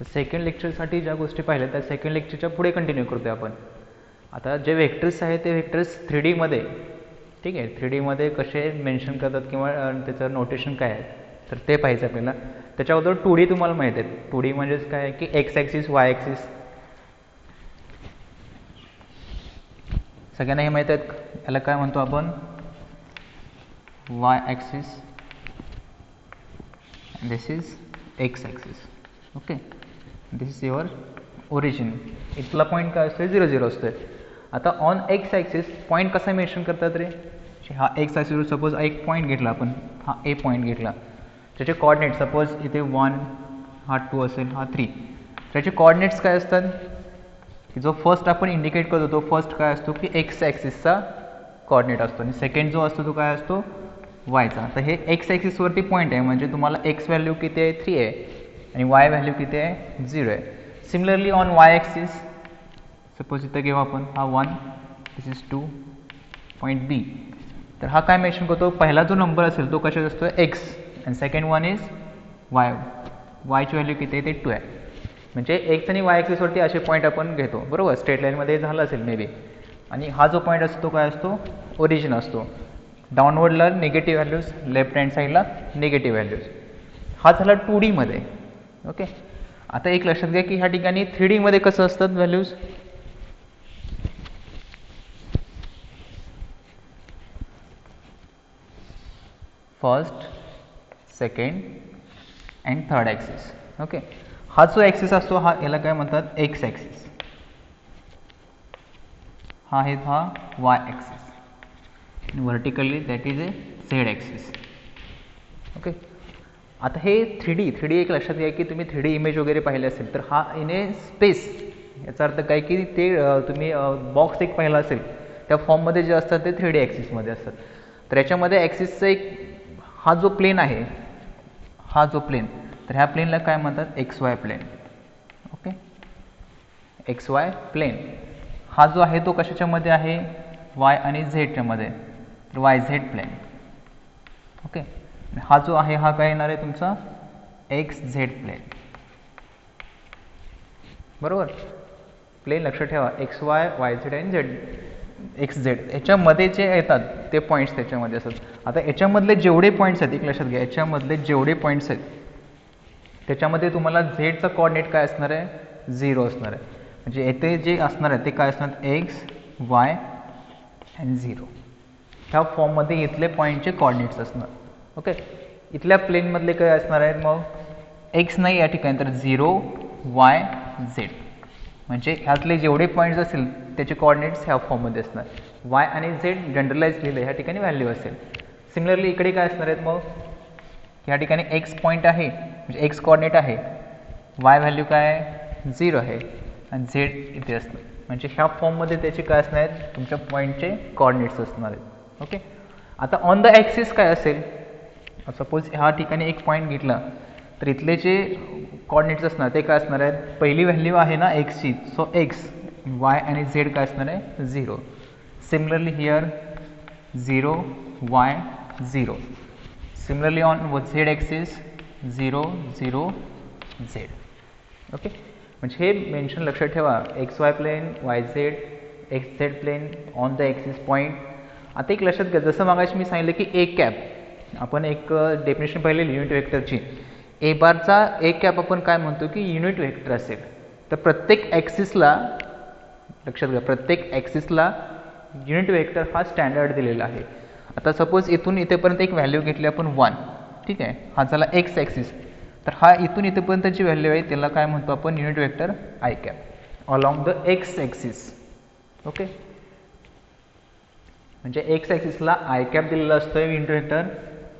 तर सेकंड लेक्चरसाठी ज्या गोष्टी पाहिल्या त्या सेकंड लेक्चरच्या पुढे कंटिन्यू करतोय आपण. आता जे व्हेक्टर्स आहेत ते व्हेक्टर्स 3D मध्ये, ठीक आहे, 3D मध्ये कसे मेन्शन करतात किंवा त्याचं नोटेशन काय आहे तर ते पाहायचं आपल्याला. त्याच्या अगोदर 2D तुम्हाला माहीत आहे. 2D म्हणजेच काय आहे की एक्स ॲक्सिस वाय ॲक्सिस सगळ्यांना हे माहीत आहेत. याला काय म्हणतो आपण, Y axis, this is x axis. Okay, this is your origin. इथला पॉईंट काय असतो, 0 0 असतो. आता ऑन एक्स ॲक्सिस पॉईंट कसा मेन्शन करतात रे, हा एक्स ॲक्सिसवर सपोज एक पॉईंट घेतला आपण, हा ए पॉईंट घेतला, त्याचे कॉर्डिनेट सपोज इथे 1, हा 2 असेल, हा 3. त्याचे कॉर्डिनेट्स काय असतात की जो फर्स्ट आपण इंडिकेट करतो तो फर्स्ट काय असतो की एक्स ॲक्सिसचा कॉर्डिनेट असतो आणि सेकंड जो असतो तो काय असतो वायचा. तर हे एक्स ॲक्सिसवरती पॉईंट आहे म्हणजे तुम्हाला एक्स व्हॅल्यू किती आहे 3 आहे आणि वाय व्हॅल्यू किती आहे 0 आहे. Similarly on Y axis suppose इथं घेऊ आपण, हा 1, दिस इज 2, पॉईंट बी. तर हा काय मेन्शन करतो, पहिला जो नंबर असेल तो कशात असतो एक्स आणि सेकंड वन इज वाय. वायची व्हॅल्यू किती आहे ते 2 आहे. म्हणजे एक्स आणि वाय ॲक्सिसवरती असे पॉईंट आपण घेतो, बरोबर. स्ट्रेट लाईनमध्ये झालं असेल मे बी. आणि हा जो पॉईंट असतो तो काय असतो, ओरिजिन असतो. डाऊनवर्डला निगेटिव्ह व्हॅल्यूज, लेफ्ट हँड साईडला निगेटिव्ह व्हॅल्यूज. हा झाला 2D मध्ये. ओके, आता एक लक्षात घ्या की ह्या ठिकाणी 3D मध्ये कसं असतात values, first, second and third axis. Okay, हा जो ॲक्सिस असतो हा याला काय म्हणतात एक्स ॲक्सिस, हा आहे हा Y axis, vertically that is A Z axis. Okay, आता हे 3D एक लक्षात घ्या की तुम्ही 3D इमेज वगैरे पाहिले असेल तर हा इन ए स्पेस, याचा अर्थ काय की ते तुम्ही बॉक्स एक पाहिला असेल त्या फॉर्ममध्ये जे असतात ते 3D ॲक्सिसमध्ये असतात. तर याच्यामध्ये ॲक्सिसचा एक हा जो प्लेन आहे, हा जो प्लेन, तर ह्या प्लेनला काय म्हणतात x Y plain. Okay, x Y plain. हा जो आहे तो कशाच्या मध्ये आहे, वाय आणि झेडच्या मध्ये, तर वाय झेड प्लेन. ओके, हा जो आहे हा काय येणार आहे तुमचा एक्स झेड प्लेन, बरोबर. प्लेन लक्षात ठेवा, एक्स वाय, वाय झेड आणि झेड, एक्स झेड याच्यामध्ये जे येतात ते पॉईंट्स त्याच्यामध्ये असतात. आता याच्यामधले जेवढे पॉईंट्स आहेत एक लक्षात घ्या, याच्यामधले जेवढे पॉईंट्स आहेत त्याच्यामध्ये तुम्हाला झेडचा कॉर्डिनेट काय असणार आहे 0 असणार आहे. म्हणजे येथे जे असणार आहे ते काय असणार, एक्स वाय अँड 0. ह्या फॉर्ममध्ये इथले पॉईंटचे कॉर्डिनेट्स असणार. ओके, इथल्या प्लेनमधले काय असणार आहेत मग, एक्स नाही या ठिकाणी तर 0 वाय झेड. म्हणजे ह्यातले जेवढे पॉईंट्स असेल त्याचे कॉर्डिनेट्स ह्या फॉर्ममध्ये असणार. वाय आणि झेड जनरलाइज लिहिलं ह्या ठिकाणी व्हॅल्यू असेल. सिमिलरली इकडे काय असणार आहेत मग, ह्या ठिकाणी एक्स पॉईंट आहे म्हणजे एक्स कॉर्डिनेट आहे, वाय व्हॅल्यू काय आहे 0 आहे आणि झेड इथे असणार. म्हणजे ह्या फॉर्ममध्ये त्याचे काय असणार आहेत तुमच्या पॉईंटचे कॉर्डिनेट्स असणार आहेत. ओके, आता ऑन द ॲक्सिस काय असेल, सपोज ह्या ठिकाणी एक पॉईंट घेतला तर इथले जे कॉर्डिनेट्स असणार ते काय असणार आहेत, पहिली व्हॅल्यू आहे ना एक्सची, सो एक्स, वाय आणि झेड काय असणार आहे 0. Similarly here 0 Y 0. Similarly on Z axis 0 0 Z. Okay, म्हणजे हे मेन्शन लक्षात ठेवा, X Y plane, Y Z, X Z plane, on the axis point. आता एक लक्षात घ्या, जसं मागाशी मी सांगितलं की ए कॅप, आपण एक डेफिनेशन पाहिलेली युनिट वेक्टरची. ए बारचा ए कॅप आपण काय म्हणतो की युनिट वेक्टर असेल. तर प्रत्येक ॲक्सिसला लक्षात घ्या, प्रत्येक ॲक्सिसला युनिट वेक्टर हा स्टँडर्ड दिलेला आहे. आता सपोज इथून इथेपर्यंत एक व्हॅल्यू घेतली आपण 1, ठीक आहे, हा झाला एक्स ॲक्सिस. तर हा इथून इथेपर्यंतची व्हॅल्यू आहे त्याला काय म्हणतो आपण unit vector i cap along the x axis. Okay, म्हणजे एक्स ॲक्सिसला आय कॅप दिलेला असतो युनिट वेक्टर,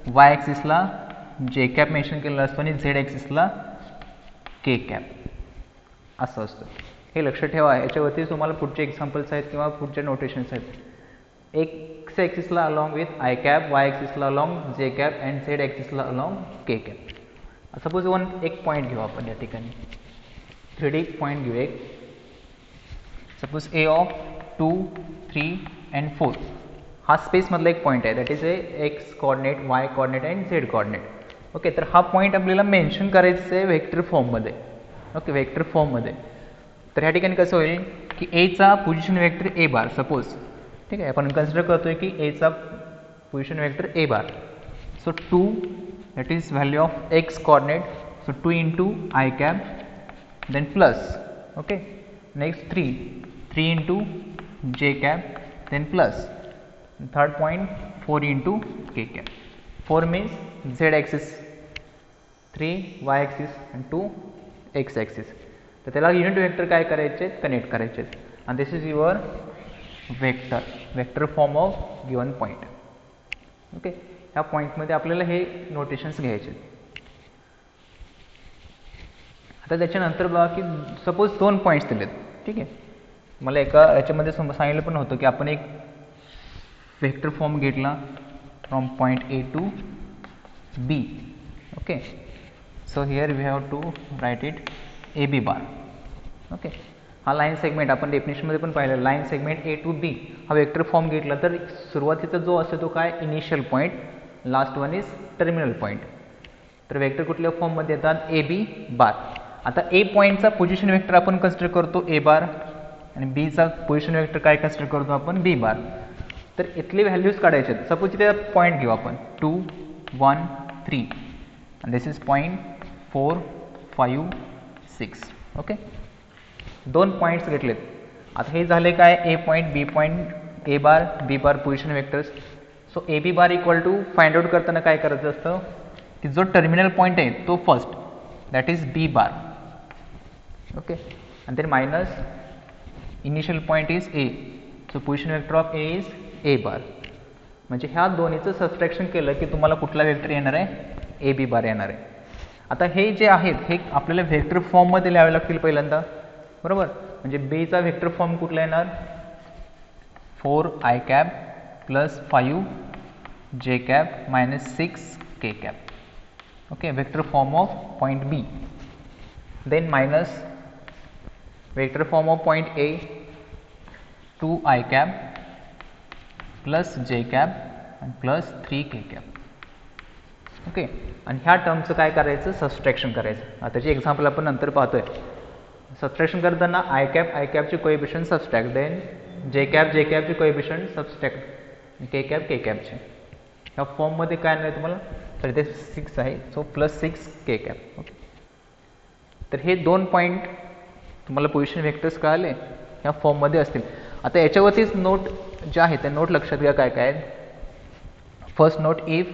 वाय ॲक्सिसला जे कॅप मेन्शन केलेला असतो आणि झेड ॲक्सिसला के कॅप असं असतं. हे लक्षात ठेवा, याच्यावरती तुम्हाला पुढचे एक्झाम्पल्स आहेत किंवा पुढचे नोटेशन्स आहेत. एक्स ॲक्सिसला along with I cap, Y ॲक्सिसला along J cap and Z ॲक्सिसला अलॉंग के कॅप. सपोज एक पॉईंट घेऊ आपण या ठिकाणी, 3D पॉईंट घेऊ एक, सपोज ए ऑफ 2 3 अँड 4. हा स्पेसमधला एक पॉईंट आहे, that is a x coordinate, y coordinate and Z coordinate. Okay, तर हा पॉईंट आपल्याला मेन्शन करायचं आहे व्हेक्टर फॉर्ममध्ये. ओके, वेक्टर फॉर्ममध्ये. तर ह्या ठिकाणी कसं होईल की एचा position vector A bar suppose, ठीक आहे, आपण कन्सिडर करतोय की एचा position vector A bar. So 2 that is value of X coordinate, so 2 into I cap then plus, okay, next 3 into J cap then plus, third point 4 into K cap. 4 means Z axis, 3 Y axis आणि 2 x axis. तर त्याला unit vector काय करायचे, connect करायचे. आणि this is your vector form of given point. Okay, ह्या पॉईंटमध्ये आपल्याला हे नोटेशन्स घ्यायचे. आता त्याच्यानंतर बघा की सपोज 2 पॉईंट्स दिलेत, ठीक आहे. मला एका याच्यामध्ये सांगितलं पण होतं की आपण एक वेक्टर फॉर्म घेतला from point A to B. Okay, so here we have to write it A B bar. Okay, हा लाईन सेगमेंट आपण डेफिनेशनमध्ये पण पाहिलं. Line segment A to B हा वेक्टर फॉर्म घेतला तर सुरुवातीचा जो असतो तो काय, initial point, last one is terminal point. तर वेक्टर कुठल्या फॉर्ममध्ये येतात, ए बी बार. आता ए पॉईंटचा पोझिशन वेक्टर आपण कन्सिडर करतो ए बार आणि बीचा पोझिशन वेक्टर काय कन्सिडर करतो आपण, बी बार. तर इथले व्हॅल्यूज काढायचे. सपोज इथे पॉईंट घेऊ आपण 2 1 3 आणि this is point 4 5 6. Okay, 2 points घेतलेत. आता हे झाले काय, A point B point, A bar B bar position vectors. So A B bar equal to find out करताना काय करायचं असतं की जो टर्मिनल पॉईंट आहे तो first, that is B bar. Okay, आणि then minus initial point is A, so position vector of A is A bar. म्हणजे ह्या दोन्हीचं सबस्ट्रॅक्शन केलं की तुम्हाला कुठला वेक्टर येणार आहे, ए बी बार येणार आहे. आता हे जे आहेत हे आपल्याला व्हेक्टर फॉर्ममध्ये लिहावे लागतील पहिल्यांदा, बरोबर. म्हणजे बेचा व्हेक्टर फॉर्म कुठला येणार, 4 I cap plus 5 J cap minus 6 K cap. Okay, vector form of point B. Then minus vector form of point A 2 I cap plus J cap आणि प्लस 3 के कॅप. ओके, आणि ह्या टर्मचं काय करायचं, subtraction करायचं. आता त्याची example आपण नंतर पाहतोय. सबस्ट्रॅक्शन करताना आय कॅपचे कोएफिशियंट सबस्ट्रॅक्ट, देन जे कॅपचे कोएफिशियंट सबस्ट्रॅक्ट, के कॅपचे. ह्या फॉर्ममध्ये काय नाही तुम्हाला, तर इथे 6 आहे, so plus 6 K cap. Okay, तर हे 2 पॉईंट तुम्हाला पोझिशन व्हेक्टर्स कळाले ह्या फॉर्ममध्ये असतील. आता याच्यावरतीच नोट जे आहे त्या नोट लक्षात घ्या काय काय. First note, if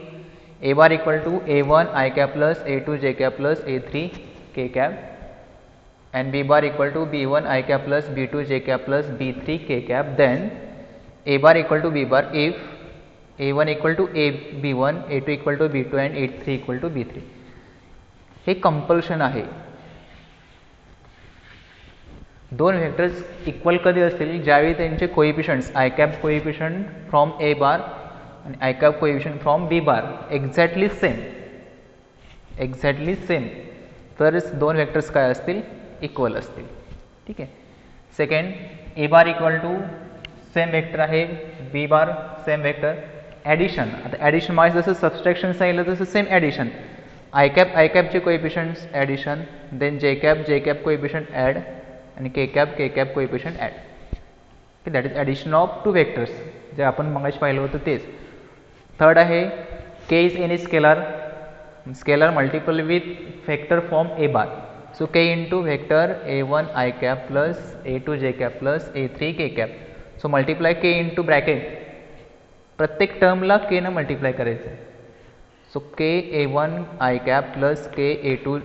A bar equal to A1 I cap plus A2 J cap plus A3 K cap and B bar equal to B1 I cap plus B2 J cap plus B3 K cap, then A bar equal to B bar if A1 equal to B1, A2 equal to B2 and A3 equal to B3. हे compulsion आहे. 2 vectors equal कधी असतील, ज्यावेळी त्यांचे coefficients I cap coefficient from A bar आणि I cap coefficient from B bar exactly same, तरच 2 vectors काय असतील, इक्वल असतील. ठीक आहे. Second, A bar equal to same vector आहे, B bar same vector, addition. आता ॲडिशन म्हणजे जसं सबस्ट्रॅक्शन सांगितलं तसं सेम ॲडिशन. आय कॅपचे coefficients addition, then J cap coefficient add आणि के कॅप कोएफिशियंट ॲड. की that is addition of 2 vectors, जे आपण मगाशी पाहिलं होतं तेच. थर्ड आहे K is any scalar multiple with vector form A bar. So K into vector A1 I cap plus A2 J cap plus A3 K cap. So multiply K into bracket, प्रत्येक टर्मला K न multiply करायचं. So K A1 I cap plus K A2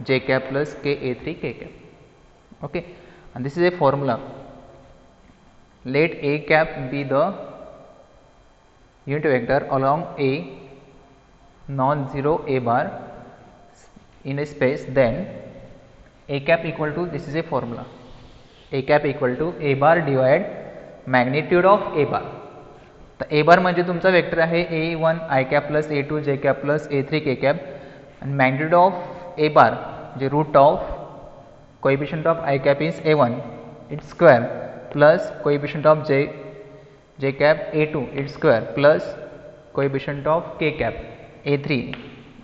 J cap plus K A3 K cap. Okay, and this is a formula. Let A cap be the unit vector along A non-zero A bar in a space, then A cap equal to, this is a formula, A cap equal to A bar divide magnitude of A bar. तर A bar म्हणजे तुमचा vector आहे A1 I cap plus A2 J cap plus A3 K cap and magnitude of A bar जे root of coefficient of I cap is A1 its square plus coefficient of J cap A2 its square plus coefficient of K cap A3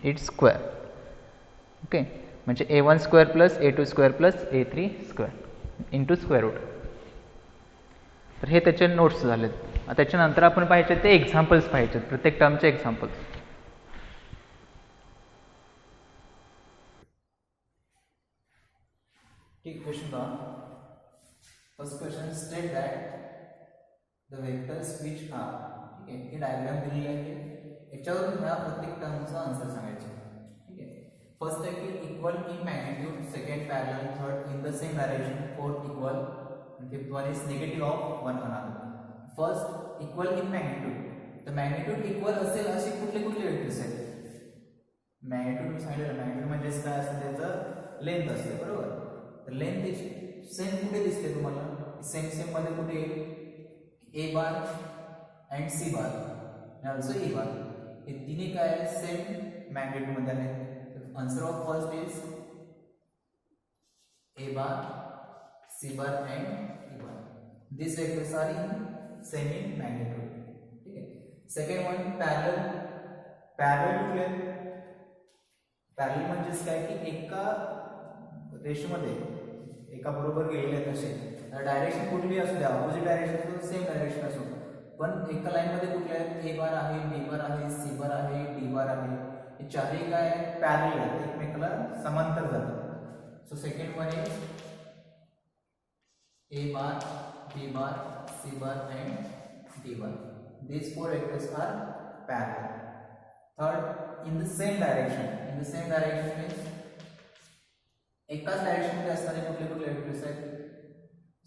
its square. Okay, म्हणजे a1 square plus a2 square plus a3 square into square root. तर हे त्याचे notes झालेत. त्याच्यानंतर आपण पाहिजे ते examples पाहिजेत, प्रत्येक टर्मचे एक्झाम्पल्स. ठीक, क्वेश्चन का first question state that the vectors which are. ठीक आहे, हे डायग्राम दिलेली आहे. याच्यावरून ह्या प्रत्येक टर्मचा आन्सर सांगायचा. ठीक आहे, फर्स्ट आहे की equal in magnitude, second parallel, third in the same direction, fourth equal, fifth one is negative of one another. First equal in magnitude. तर मॅग्निट्यूड इक्वल असेल असे कुठले कुठले वेक्टर्स आहेत? मॅग्निट्यूड मी सांगितलं, मॅग्निट्यूड म्हणजेच काय असतं, त्याचं लेंथ असते, बरोबर. तर लेंथ त्याची सेम कुठे दिसते तुम्हाला? सेम मध्ये कुठे? ए बार अँड सी बार आणि ऑल्सो ए बार, हे तिन्ही काय सेम मॅग्निट्यूड मध्ये आहेत. Answer of first is A bar, C bar and A bar. This vectors are in same in magnitude. ठीक आहे. Second one parallel. पॅरलल कुठले? पॅरलल म्हणजेच काय की एका रेषेमध्ये एका बरोबर गेलेले आहेत असे. डायरेक्शन कुठली असू द्या, ऑपोजिट डायरेक्शन असो, सेम डायरेक्शन असो, पण एका लाईन मध्ये कुठले आहेत? ए बार आहे, बी बार आहे, सी बार आहे, डी बार आहे. हे चारही काय पॅरलल आहेत, एकमेकाला समांतर जातात. So second one is A bar, B bar, C bar and D bar. These four vectors are parallel. Third, in the same direction. In the same direction means एकाच डायरेक्शन मध्ये असणारे कुठले कुठले वेक्टर्स आहेत?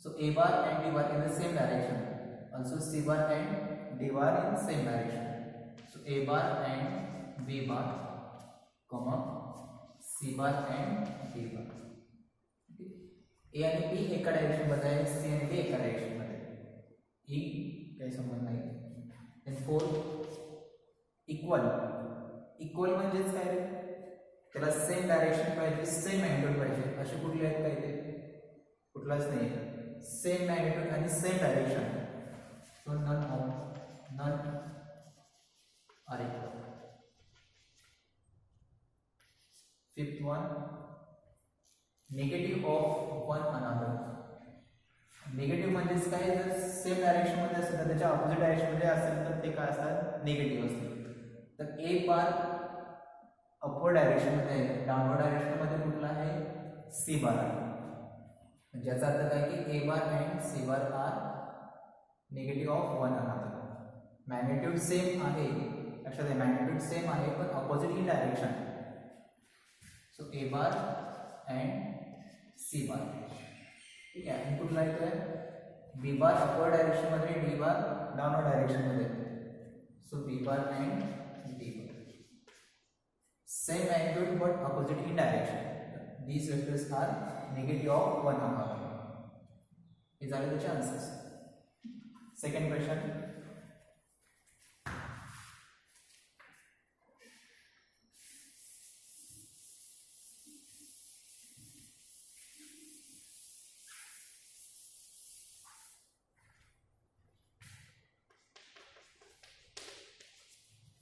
So A bar and D bar in the same direction, also C bar and D bar in same direction. So A bar and B bar, comma C bar and D bar. A आणि B एका direction मध्ये आहे, C आणि D एका direction मध्ये. E काही संबंध नाही. Then fourth equal. इक्वल म्हणजेच काय? त्याला सेम डायरेक्शन पाहिजे, सेम मॅग्निट्यूड पाहिजे. असे कुठले आहेत काय? ते कुठलाच नाही. सेम मॅग्निट्यूड आणि same direction. So none are equal. Fifth one negative of one another. Negative म्हणजेच काय? जर सेम डायरेक्शन मध्ये असेल तर त्याच्या ऑपोजिट डायरेक्शन मध्ये असेल तर ते काय असतात? निगेटिव्ह असतात. तर ए बार अपवर्ड डायरेक्शन मध्ये आहे, डाउनवर्ड डायरेक्शन मध्ये कुठला आहे? सी बार आहे. ज्याचा अर्थ काय की A bar and C bar are negative of one another. Magnitude same आहे, लक्षात आहे, मॅग्निट्यूड सेम आहे पण opposite in direction. So A bar and C bar. ठीक आहे. आणि कुठला येतोय? बी बार अपवर्ड डायरेक्शन मध्ये, डी बार डाउनवर्ड डायरेक्शन मध्ये. So B bar and D bar. Same magnitude but opposite in direction. These vectors are negative of one another. These are the chances. Second question.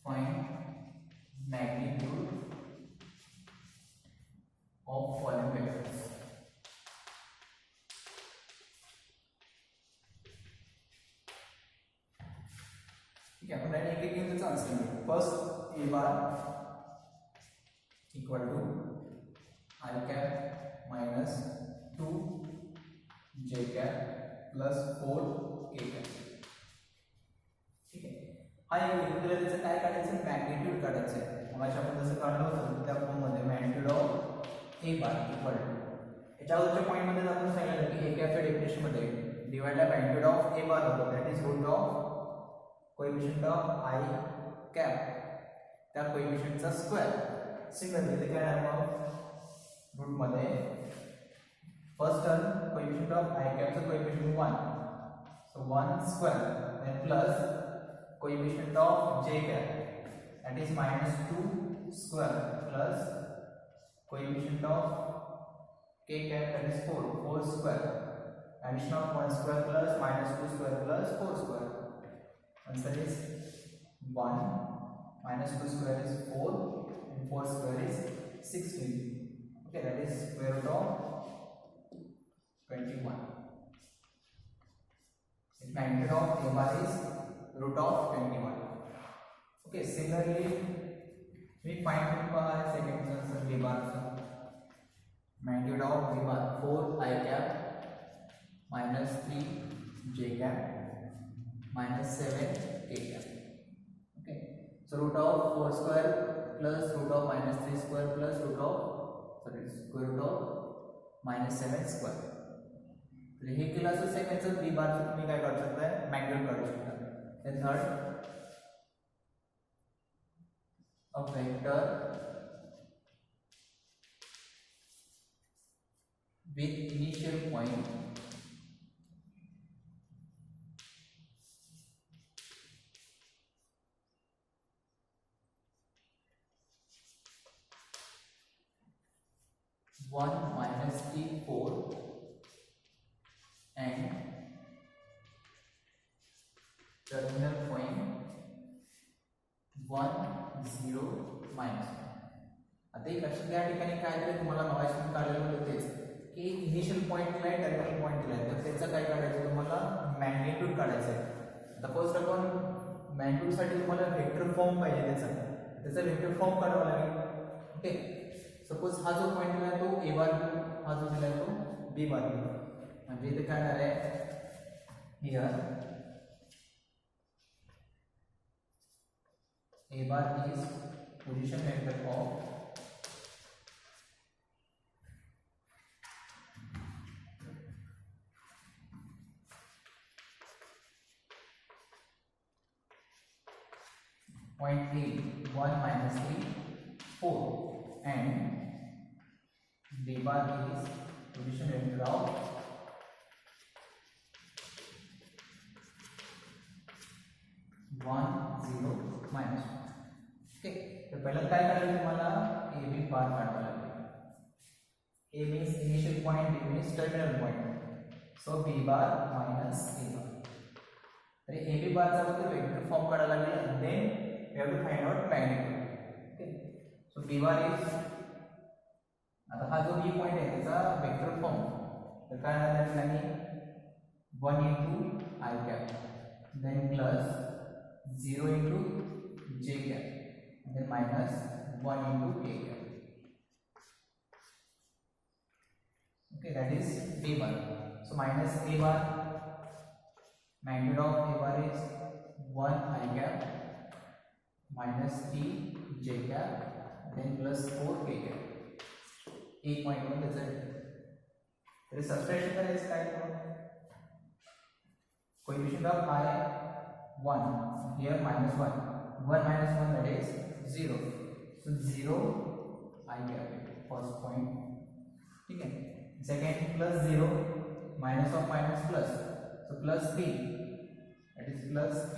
Find magnitude of following vectors. ठीक है, अपन एक एक घेऊन त्याचा answer घेऊ. First A bar equal to I cap minus 2 J cap plus 4 K cap. ठीक आहे. हा एक लिहून दिला, त्याचं काय काढायचं? मॅग्निट्यूड काढायचं आहे. मग आपण जसं काढलं होतं त्या फॉर्ममध्ये magnitude of A bar equal to, याच्यावरच्या पॉईंटमध्ये आपण सांगितलं की ए कॅपच्या डेफिनेशनमध्ये divide by magnitude of A bar होतं, that is root of coefficient of I cap, त्या कोएफिशिएंटचा स्क्वेअर. सिमिलरली इथे काय आहे? मग रूटमध्ये first term coefficient of I कॅपचं coefficient 1, so 1 square, then plus coefficient of J cap that is minus 2 square plus coefficient of k cap that is 4 square, addition of 1 square plus minus 2 square plus 4 square. Answer is 1 minus 2 square is 4 and 4 square is 16. Okay, that is square root of 21. The magnitude of a bar is root of 21. Okay, similarly we find second answer b bar. Magnitude of b bar 4 I cap minus 3 j cap minus 7 k cap. Okay, so root of 4 square plus root of minus 3 square plus root of square root of minus 7 square. तर हे केलं असं सेकंडचं बी बारचं तुम्ही काय काढू शकता magnitude काढू शकता. Then third a vector with initial point one minus t 4 and terminal point 1 0 minus 1. आता एक लक्षात घ्या ठिकाणी काय दिलं तुम्हाला मगाशी काढलेलं होतं तेच की इनिशियल पॉईंट दिलाय टर्मिनल पॉईंट दिलाय तर त्याचं काय काढायचं तुम्हाला मॅग्निट्यूड काढायचं आहे. आता फर्स्ट आपण मॅग्निट्यूड साठी तुम्हाला वेक्टर फॉर्म पाहिजे त्याचा वेक्टर फॉर्म काढावा लागेल. ओके, सपोज हा जो पॉईंट दिलाय तो ए बार हा जो दिलाय तो बी बार म्हणजे इथे काय येणार आहे here A bar is position vector of point A 1 minus 3 4 and B bar is position vector of 1 0 minus 1. Okay, तर पहिला काय करायचं तुम्हाला ए बी बार काढावा लागेल. A means initial point, B means terminal point. So B bar minus A bar. तर A B बारचा फक्त वेक्टर फॉर्म काढावा लागेल. Then we have to find out magnitude. Okay, so b bar is आता हा जो b पॉइंट आहे त्याचा वेक्टर फॉर्म तर काय आहे त्याने 1 into I cap then plus 0 into j cap and then minus 1 into k cap. Okay, that is b bar. So minus a bar, magnitude of a bar is 1 I cap minus t j cap then plus 4 k cap. 8.1 that's it. There is subtraction करायचं काय coefficient of I 1 here minus 1 minus 1 that is 0. So 0 I cap first point. ठीक है, second plus 0 minus of minus plus so plus 3 that is plus t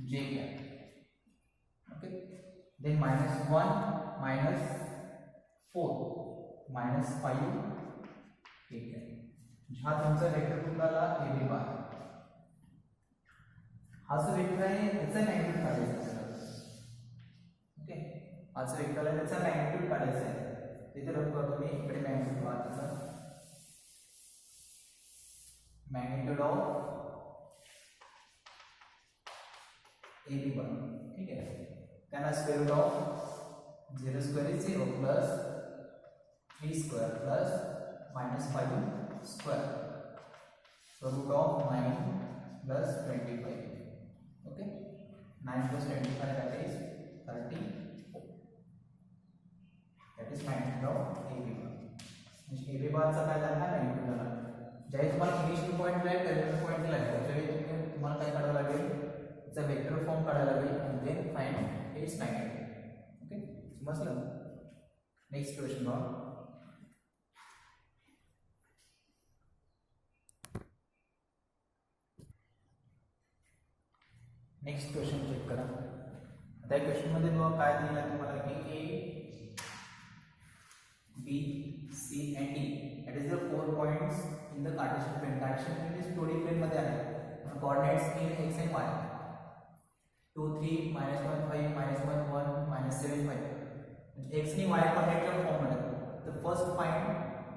j cap. Okay, then minus 1 minus 4 minus 5 ठीक है. हा तुमचा vector कुठला ए B बार. हा जो vector आहे त्याचा मॅग्निट्यूड काढायचा आहे. ओके, हा जो वेक्टर आहे त्याचा मॅग्निट्यूड काढायचा आहे. तिथे बघा तुम्ही इकडे मॅग्निट्यूड पहा त्याचा मॅग्निट्यूड ऑफ ए बी बार. ठीक है, then square root of 0 square is 0 plus 3 square plus minus 5 square. So root of 9 plus 25. Okay, 9 plus 25 that is 30. That is magnitude of AB bar. म्हणजे AB bar चा काय झाला magnitude झाला. ज्यावेळी तुम्हाला initial point दिलाय टर्मिनल पॉईंट दिलाय त्यावेळी तुम्हाला काय काढावं लागेल त्याचा वेक्टर फॉर्म काढायला लागेल and then find its magnitude. Okay, समजलं. नेक्स्ट क्वेश्चन बघा. नेक्स्ट क्वेश्चन चेक करा. त्या क्वेश्चन मध्ये बघा काय दिलं आहे तुम्हाला की A B C and D that is the 4 points in the Cartesian plane. Cartesian plane is 2D plane मध्ये आहे. Coordinates in x and y 2 3 -1 5 -1 1 -7 5 x आणि y कोऑर्डिनेटच्या फॉर्म मध्ये. तर first find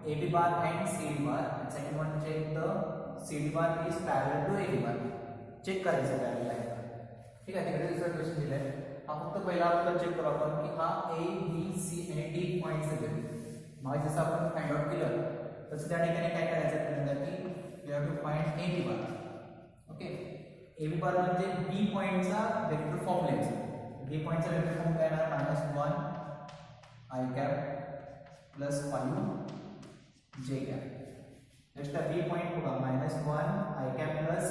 AB bar and CD bar, and second one check the CD bar is parallel to AB bar. Check करायचं parallel आहे का, ठीक आहे. तिकडे दुसरा क्वेश्चन दिलाय, हा फक्त पहिला आपल्याला चेक करू आपण की हा A B C आणि D पॉइंट्स आहेत. मग जसं आपण फाइंड आउट केलं तसं त्या ठिकाणी काय करायचं आपल्याला की we have to find AB bar. ओके, AB bar म्हणजे B पॉइंटचा वेक्टर फॉर्म लिहायचा. B पॉइंटचा वेक्टर फॉर्म काय येणार, -1 I cap plus 5 J cap. Just a B point होगा -1 I cap plus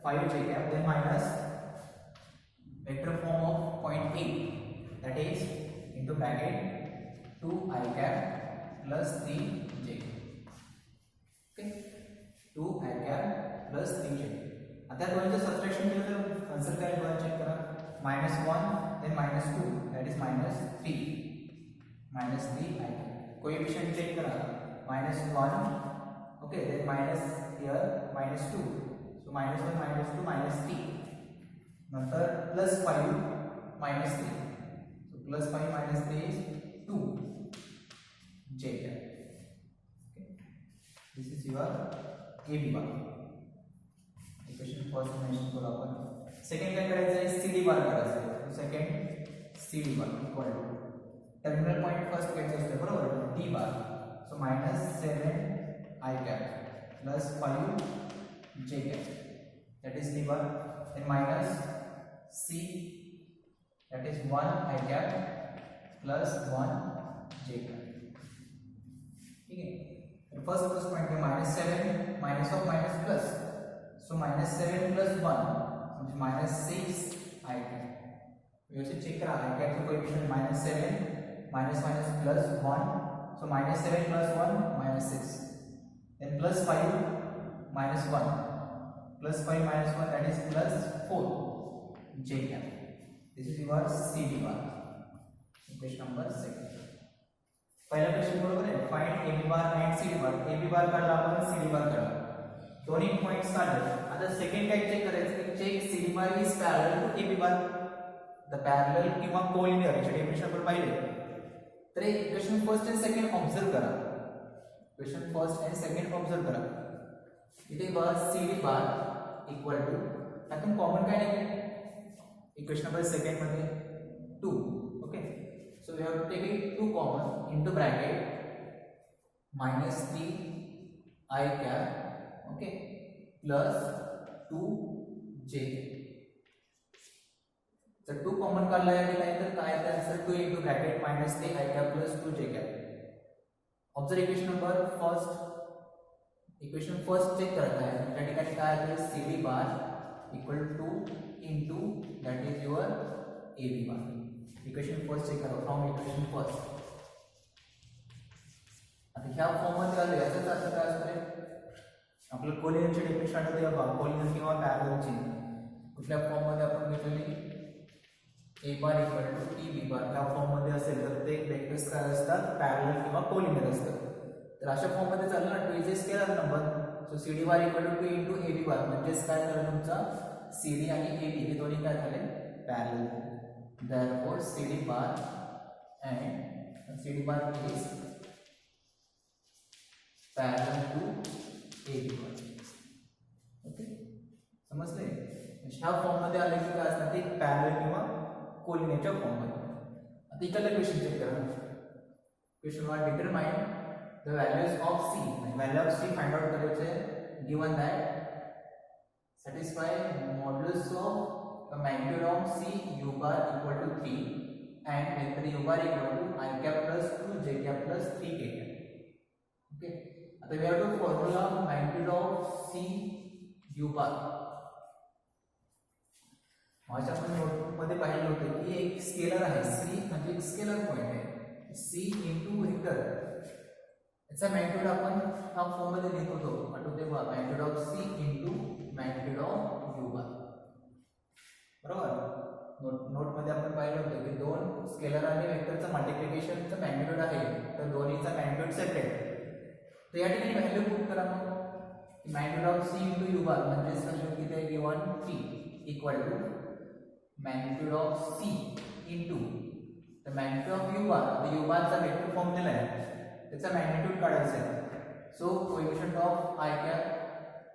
5 J cap, then minus vector form of point A, that is into bracket 2 I cap plus 3 J cap. Okay, 2 I cap plus 3 J cap. आता दोनचे subtraction केलं तर answer काय येईल check करा. -1 then -2, that is -3 I cap. Coefficient check करा, -1, okay, then minus here -2, so -1 -2 -3, नंतर +5 -3, so +5 -3 is 2 J cap. Okay, this is your AB bar. Equation first mention करू आपण. सेकंड काय करायचं आहे, CD बार करायचं आहे. Second CD bar equal to terminal point first घ्यायचं असतं बरोबर, D bar. So -7 I cap plus 5 J cap, that is D bar, then minus C, that is 1 I cap plus 1 J cap. ठीक है, first plus point में -7 minus of minus plus, so -7 plus 1 -6 I cap. वैसे check करा I cap का coefficient -7 minus plus 1, so -7 plus 1 -6, then plus 5 minus 1, plus 5 minus 1, that is plus 4 J cap. This is your CD bar. Question number 6. पहिला question बरोबर आहे, find AB bar and CD bar. AB bar काढला आपण, CD bar काढला, दोन्ही points काढले. आता second काय चेक करायचं, check CD bar is parallel to AB bar. The parallel किंवा कोलिनियर याच्या डेफिनेशन आपण पाहिले. तर इक्वेशन फर्स्ट आणि सेकंड ऑब्झर्व करा. क्वेश्चन फर्स्ट आणि सेकंड ऑब्झर्व करा. इथे बघा CD बार इक्वल टू, त्यातून कॉमन काय निघेल इक्वेशन नंबर सेकंड मध्ये 2. Okay, so we have to take it 2 common into bracket -3 I cap, okay, plus 2 J. जर 2 कॉमन काढला या ठिकाणी तर काय येतं answer, 2 into bracket -3 I cap plus 2 J cap. Observe equation number first, equation first check करता है, त्या ठिकाणी काय आहे, CD bar equal to into that is your AB bar. Equation first check करा फ्रॉम इक्वेशन फर्स्ट. आता ह्या form मध्ये आलं, याचाच अर्थ काय असतो, आपल्याला कोलिनियरची डेफिनेशन आठवते बघा, कोलिनियर किंवा पॅरललची कुठल्या फॉर्म मध्ये आपण घेतलेली, A bar equal to TB bar. ह्या फॉर्म मध्ये असेल तर ते वेक्टर्स काय असतात, पॅरलल किंवा कोलिनियर असतात. तर अशा फॉर्म मध्ये चाललं ना, 2 is scalar number, so CD bar equal to 2 into AB bar, म्हणजेच काय झालं तुमचा CD आणि AB हे दोन्ही काय झाले, parallel. Therefore CD bar and CD bar is parallel to AB bar. Okay, समजले. ह्या फॉर्म मध्ये आले की काय असतात, ते पॅरलल किंवा कोलिनियरच्या फॉर्म मध्ये. आता इकडला क्वेश्चन चेक करा. Question one, determine the values of C. Value of C find out करायचे, given that satisfy modulus of the magnitude of C U bar equal to 3 and vector U bar equal to I cap plus 2 J cap plus 3 K cap. Okay, आता we have to formula magnitude of C U bar. माझ्या आपण notebook मध्ये पाहिलं होतं की एक scalar आहे, C म्हणजे एक स्केलर पॉइंट आहे, C इनटू वेक्टर. याचा मॅग्निट्यूड आपण हा फॉर्म मध्ये लिहित होतो, आठवते बघा, magnitude of C into magnitude of U bar. बरोबर, नोट मध्ये आपण पाहिलं होतं की दोन स्केलर आणि वेक्टरचं मल्टिप्लिकेशनचं मॅग्निट्यूड आहे, तर दोन्हीचा मॅग्निट्यूड सेपरेट. तर या ठिकाणी व्हॅल्यू पुट करा. मग magnitude of C into U bar म्हणजे व्हॅल्यू किती आहे, given 3 equal to magnitude of C into the magnitude of U bar. तर U bar चा वेक्टर फॉर्म दिलाय, त्याचा मॅग्निट्यूड काढायचा आहे. So coefficient of I cap,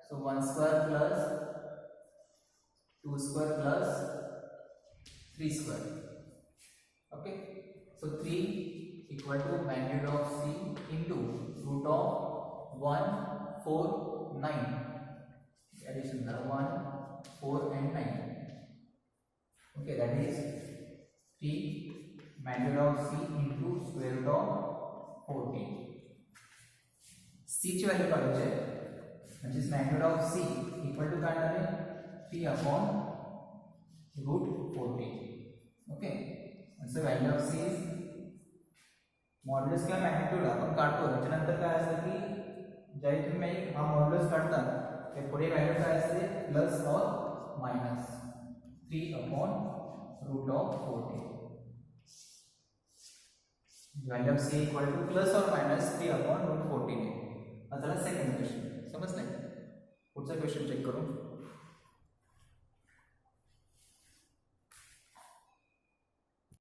so 1 square plus 2 square plus 3 square. Okay, so 3 equal to magnitude of C into root of 1, 4, 9. Addition 1, 4 and 9. Okay, that is 3 magnitude of C into square root of 14. C ची value काढायची आहे, म्हणजे magnitude of C equal to काय आहे 3 upon root 14. Okay, and so value of C is modulus किंवा magnitude आपण काढतो. त्याच्यानंतर काय असतं की ज्यावेळी तुम्ही हा मॉड्युलस काढता ते पुढे व्हॅल्यू काय असते प्लस और minus 3 upon root of 14. Value of C equal to plus और मायनस 3 अपॉन रूट 14 आहे. आता सेकंड क्वेश्चन समजलंय. पुढचा क्वेश्चन चेक करू.